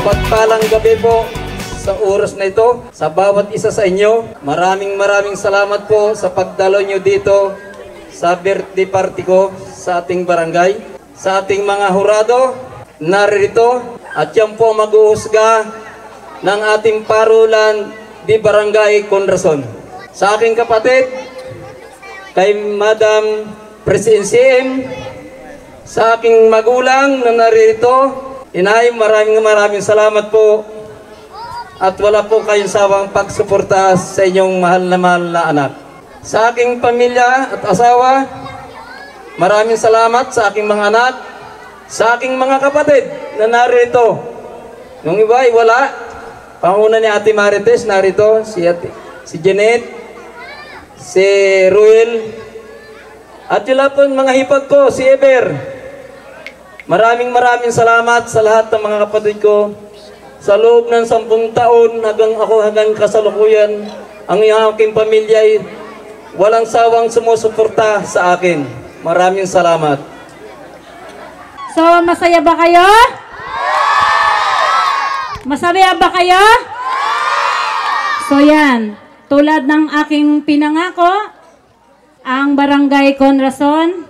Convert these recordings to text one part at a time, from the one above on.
Mapagpalang gabi po sa oras na ito, sa bawat isa sa inyo. Maraming salamat po sa pagdalo nyo dito sa birthday party ko sa ating barangay. Sa ating mga hurado, narito at yan po mag-uusga ng ating parulan di Barangay Conrason. Sa aking kapatid, kay Madam President CM, sa aking magulang na narito, inay, maraming salamat po at wala po kayong sawang pagsuporta sa inyong mahal na anak. Sa aking pamilya at asawa, maraming salamat sa aking mga anak, sa aking mga kapatid na narito. Yung iba ay wala. Panguna ni Ate Marites narito, si Janet, si Ruel, at yung lahat po mga hipag ko, si Eber. Maraming salamat sa lahat ng mga kapatid ko. Sa loob ng 10 taon hanggang kasalukuyan, ang aking pamilya ay walang sawang sumusuporta sa akin. Maraming salamat. So, masaya ba kayo? Masaya ba kayo? So yan, tulad ng aking pinangako, ang Barangay Conrason,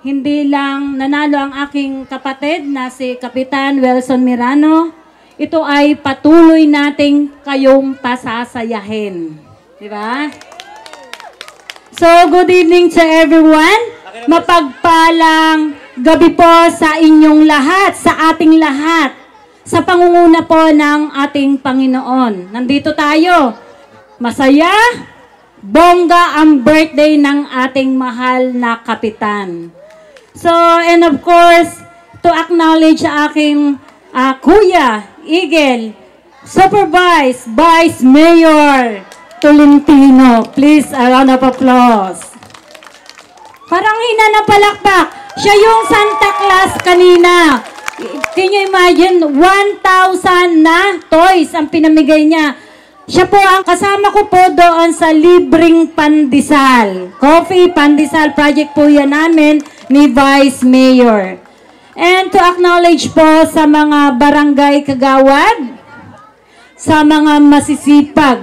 hindi lang nanalo ang aking kapatid na si Kapitan Welson Mirano, ito ay patuloy nating kayong pasasayahin. Di ba? So, good evening to everyone. Mapagpalang gabi po sa inyong lahat, sa ating lahat. Sa pangunguna po ng ating Panginoon. Nandito tayo. Masaya, bongga ang birthday ng ating mahal na kapitan. So, and of course, to acknowledge aking Kuya, Eagle, Supervise, Vice Mayor Tolentino. Please, a round of applause. Parang hina ng palakpak. Siya yung Santa Claus kanina. Can you imagine, 1,000 na toys ang pinamigay niya. Siya po ang kasama ko po doon sa libreng pandesal. Coffee pandesal project po yan namin ni Vice Mayor. And to acknowledge po sa mga barangay kagawad, sa mga masisipag.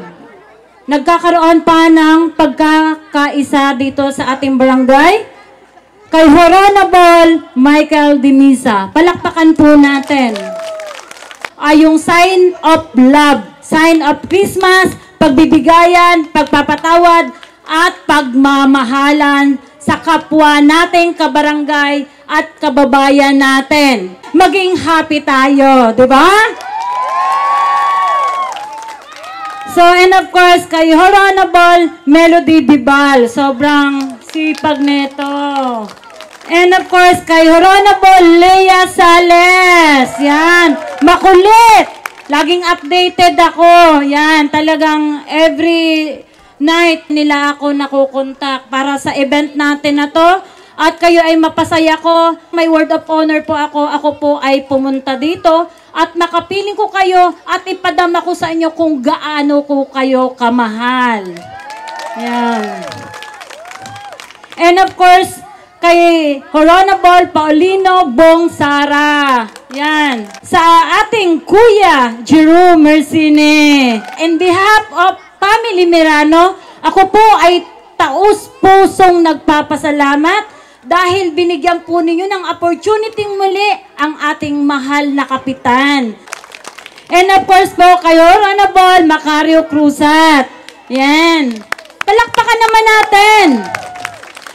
Nagkakaroon pa ng pagkakaisa dito sa ating barangay. Kay Honorable Michael Dimisa. Palakpakan po natin. Ay yung sign of love, sign of Christmas, pagbibigayan, pagpapatawad, at pagmamahalan sa kapwa nating kabarangay at kababayan natin. Maging happy tayo, di ba? So, and of course, kay Honorable Melody Dibal. Sobrang sipag nito. And of course, kay Honorable Lea Sales. Yan. Makulit. Laging updated ako. Yan. Talagang every night nila ako nakukontak para sa event natin na to. At kayo ay mapasaya ko. May word of honor po ako. Ako po ay pumunta dito. At makapiling ko kayo at ipadama ko sa inyo kung gaano ko kayo kamahal. Yan. And of course, kay Honorable Paulino Bong Sara. Yan. Sa ating Kuya Jerome Mercine. In behalf of Family Mirano, ako po ay taus-pusong nagpapasalamat dahil binigyan po ninyo ng opportunity muli ang ating mahal na kapitan. And of course po, kayo, Honorable Macario Cruzat. Yan. Palakpakan naman natin.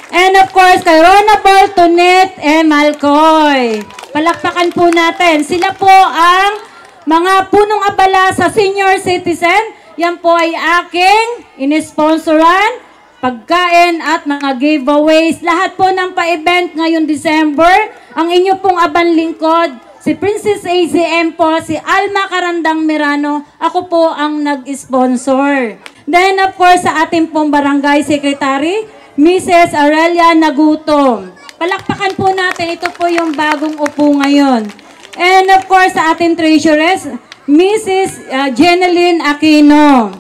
And of course, kay Honorable Tonet M. Alcoy. Palakpakan po natin. Sila po ang mga punong abala sa senior citizen. Yan po ay aking inisponsoran. Pagkain at mga giveaways. Lahat po ng pa-event ngayong December. Ang inyo pong aban lingkod, si Princess ACM po, si Alma Carandang Mirano. Ako po ang nag-sponsor. Then of course sa ating pong barangay secretary, Mrs. Aurelia Nagutom. Palakpakan po natin. Ito po yung bagong upo ngayon. And of course sa ating treasuress, Mrs. Jeneline Aquino.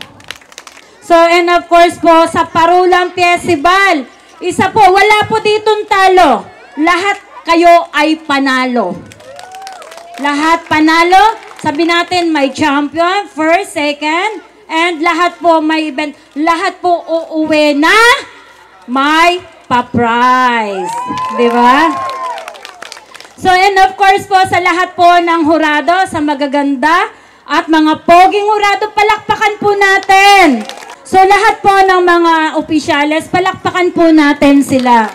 So, and of course po, sa Parulang Festival, isa po, wala po ditong talo. Lahat kayo ay panalo. Lahat panalo. Sabi natin, may champion, first, second, and lahat po may event. Lahat po uuwi na may pa-prize. Di ba? So, and of course po, sa lahat po ng hurado, sa magaganda at mga poging hurado, palakpakan po natin. So, lahat po ng mga opisyales, palakpakan po natin sila.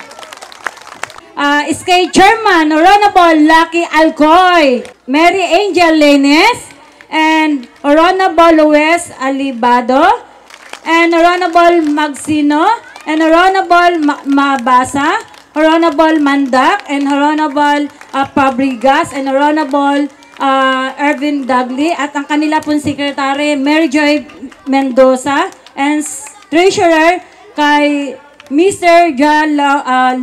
SK Chairman, Honorable Lucky Alcoy, Mary Angel Lenes, and Honorable Luis Alibado, and Honorable Magsino, and Honorable Mabasa, Honorable Mandak, and Honorable Pabrigas, and Honorable Ervin Dudley, at ang kanila pong Secretary, Mary Joy Mendoza, and Treasurer kay Mr.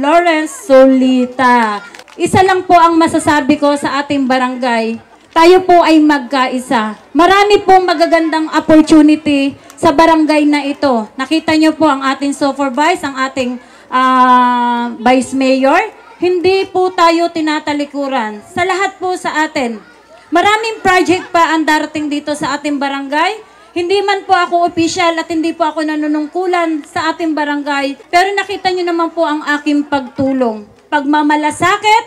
Lawrence Solita. Isa lang po ang masasabi ko sa ating barangay. Tayo po ay magkaisa. Marami pong magagandang opportunity sa barangay na ito. Nakita nyo po ang ating supervise, ang ating vice mayor. Hindi po tayo tinatalikuran. Sa lahat po sa atin. Maraming project pa ang darating dito sa ating barangay. Hindi man po ako opisyal at hindi po ako nanunungkulan sa ating barangay, pero nakita nyo naman po ang aking pagtulong. Pagmamalasakit,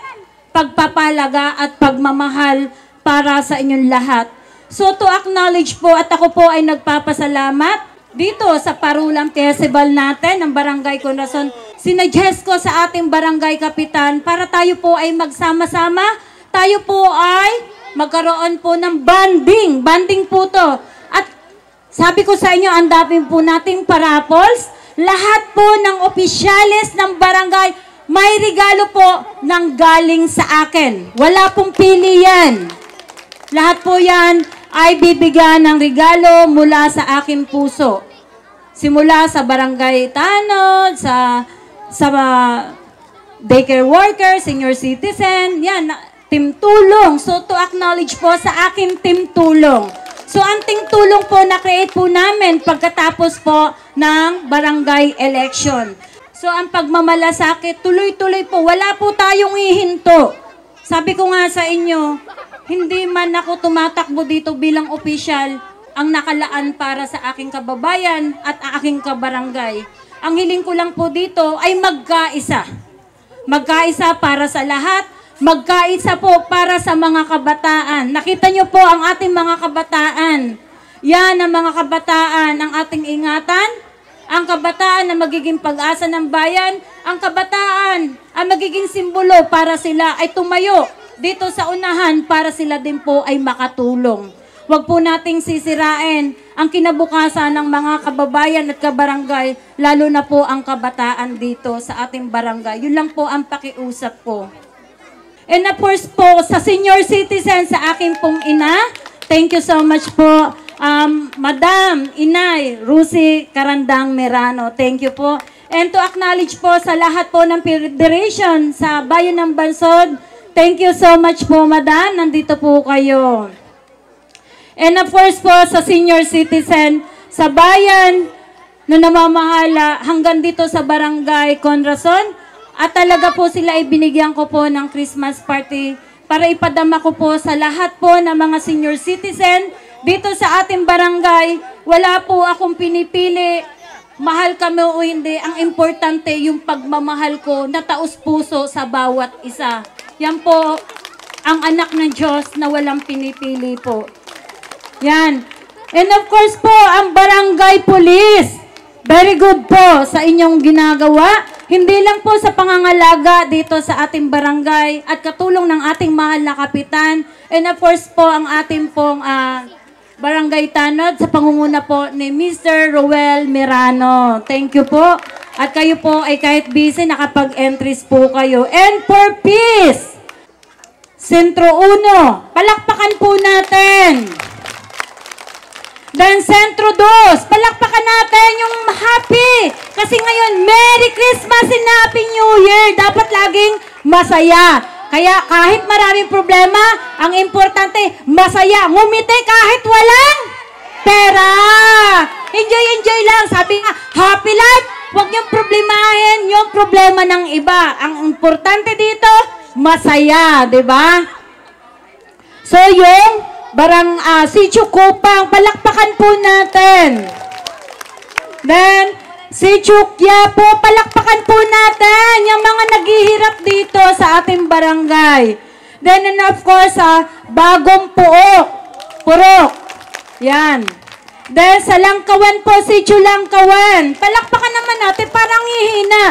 pagpapalaga at pagmamahal para sa inyong lahat. So to acknowledge po at ako po ay nagpapasalamat dito sa Parulang Festival natin ng Barangay Conrason. Sinuggest ko sa ating barangay kapitan para tayo po ay magsama-sama, tayo po ay magkaroon po ng banding. Banding po to. Sabi ko sa inyo, ang dami po nating parapols. Lahat po ng opisyales ng barangay, may regalo po ng galing sa akin. Wala pong pili yan. Lahat po yan ay bibigyan ng regalo mula sa aking puso. Simula sa barangay tanod, sa daycare worker, senior citizen, yan, team tulong. So to acknowledge po sa aking team tulong. So, ang tulong po na-create po namin pagkatapos po ng barangay election. So, ang pagmamalasakit, tuloy-tuloy po. Wala po tayong ihinto. Sabi ko nga sa inyo, hindi man ako tumatakbo dito bilang opisyal ang nakalaan para sa aking kababayan at aking kabarangay. Ang hiling ko lang po dito ay magkaisa. Magkaisa para sa lahat. Magkaisa po para sa mga kabataan. Nakita nyo po ang ating mga kabataan. Yan ang mga kabataan, ang ating ingatan. Ang kabataan na magiging pag-asa ng bayan. Ang kabataan ang magiging simbolo para sila ay tumayo dito sa unahan para sila din po ay makatulong. Huwag po nating sisirain ang kinabukasan ng mga kababayan at kabarangay, lalo na po ang kabataan dito sa ating barangay. Yun lang po ang pakiusap ko. And of course po, sa senior citizen, sa aking pong ina, thank you so much po, Madam Inay Rusi Karandang Merano. Thank you po. And to acknowledge po sa lahat po ng federation sa Bayan ng Bansod, thank you so much po, Madam. Nandito po kayo. And of course po, sa senior citizen, sa bayan na namamahala hanggang dito sa Barangay Conrason, at talaga po sila ay binigyan ko po ng Christmas party para ipadama ko po sa lahat po ng mga senior citizen dito sa ating barangay. Wala po akong pinipili, mahal kami o hindi. Ang importante yung pagmamahal ko na taos puso sa bawat isa. Yan po ang anak ng Diyos na walang pinipili po. Yan. And of course po, ang barangay police. Very good po sa inyong ginagawa. Hindi lang po sa pangangalaga dito sa ating barangay at katulong ng ating mahal na kapitan. And of course po, ang ating pong barangay tanod sa pangunguna po ni Mr. Roel Mirano. Thank you po. At kayo po ay kahit busy, nakapag-entries po kayo. And for peace, Sentro 1, palakpakan po natin. Dan Sentro 2, palakpakan natin yung happy. Kasi ngayon, Merry Christmas and Happy New Year. Dapat laging masaya. Kaya kahit maraming problema, ang importante, masaya. Ngumiti kahit walang pera. Enjoy lang. Sabi nga, happy life. Huwag niyong problemahin yung problema ng iba. Ang importante dito, masaya. Diba? So yung Sitio Kupang, palakpakan po natin. Then, Sitio Quiapo, palakpakan po natin yung mga naghihirap dito sa ating barangay. Then, and of course, Bagong Purok. Yan. Then, sa Langkawan po, Sitio Langkawan. Palakpakan naman natin, parang hihina.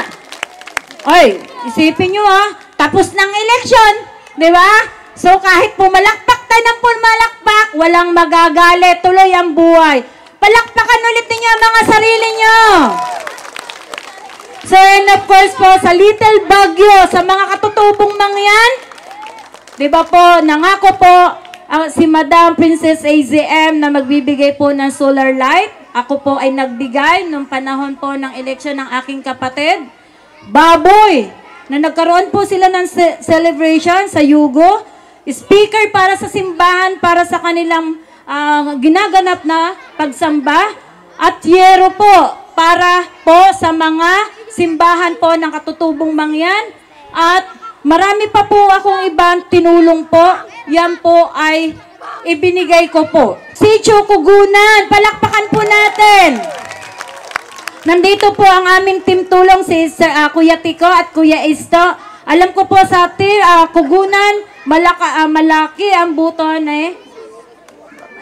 Oy, isipin nyo tapos ng eleksyon, di ba? So, kahit pumalakpak tayo ng pumalakpak, walang magagalit, tuloy ang buhay. Palakpakan ulit ninyo ang mga sarili nyo. So, and of course po, sa Little Baguio, sa mga katutubong mangyan, di ba po, nangako po si Madam Princess AZM na magbibigay po ng solar light. Ako po ay nagbigay nung panahon po ng eleksyon ng aking kapatid. Baboy, na nagkaroon po sila ng celebration sa Yugo. Speaker para sa simbahan, para sa kanilang ginaganap na pagsamba. At yero po, para po sa mga simbahan po ng katutubong mangyan. At marami pa po akong ibang tinulong po. Yan po ay ibinigay ko po. Sitio Kugunan, palakpakan po natin. Nandito po ang aming team tulong si Kuya Tico at Kuya Isto. Alam ko po sa Kugunan, malaki ang buton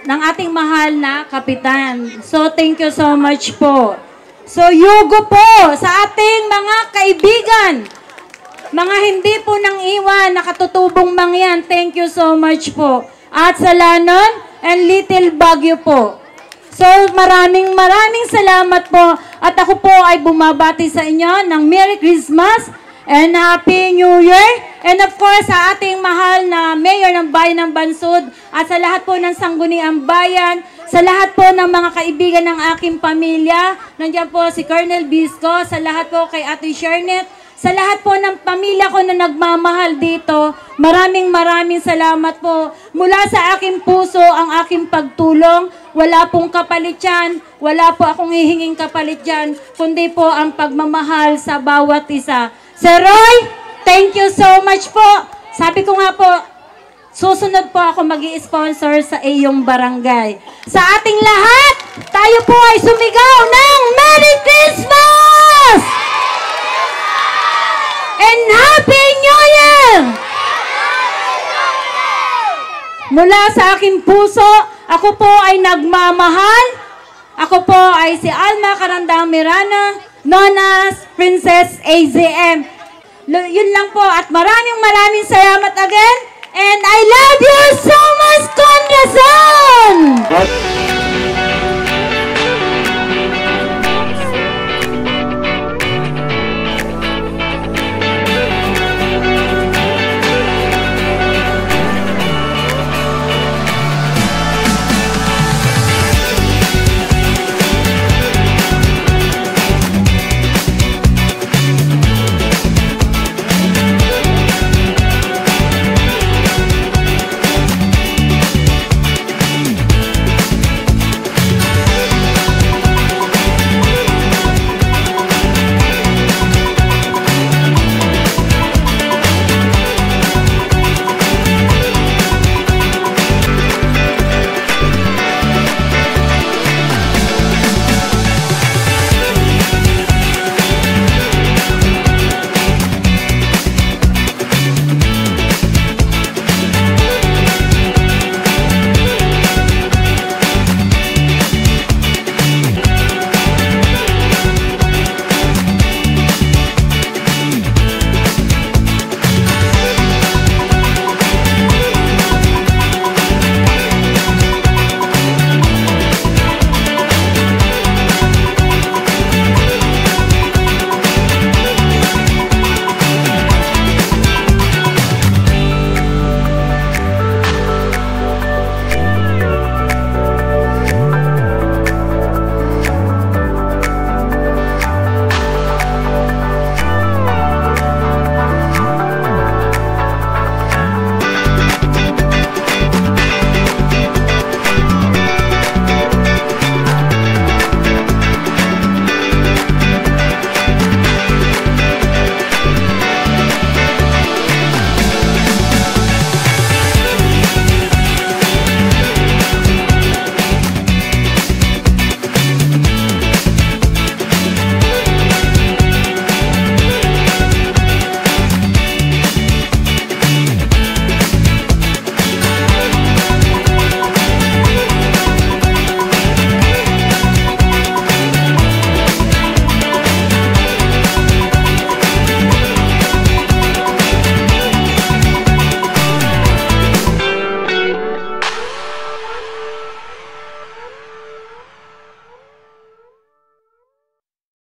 ng ating mahal na kapitan. So, thank you so much po. So, Yugo po sa ating mga kaibigan. Mga hindi po nang iwan, nakatutubong mangyan. Thank you so much po. At sa Lanon and Little Baguio po. So, maraming salamat po. At ako po ay bumabati sa inyo ng Merry Christmas and Happy New Year. And of course, sa ating mahal na Mayor ng Bayan ng Bansud at sa lahat po ng Sangguniang Bayan, sa lahat po ng mga kaibigan ng aking pamilya, nandiyan po si Colonel Bisco, sa lahat po kay Ate Shernet, sa lahat po ng pamilya ko na nagmamahal dito, maraming salamat po. Mula sa aking puso ang aking pagtulong, wala pong kapalit yan, wala po akong hihinging kapalit yan, kundi po ang pagmamahal sa bawat isa. Sir Roy, thank you so much po. Sabi ko nga po, susunod po ako mag-i-sponsor sa iyong barangay. Sa ating lahat, tayo po ay sumigaw ng Merry Christmas! And Happy New Year! Mula sa aking puso, ako po ay nagmamahal. Ako po ay si Alma Carandang Mirana, known as Princess AZM. Yun lang po at maraming salamat again. And I love you so much, Congressman!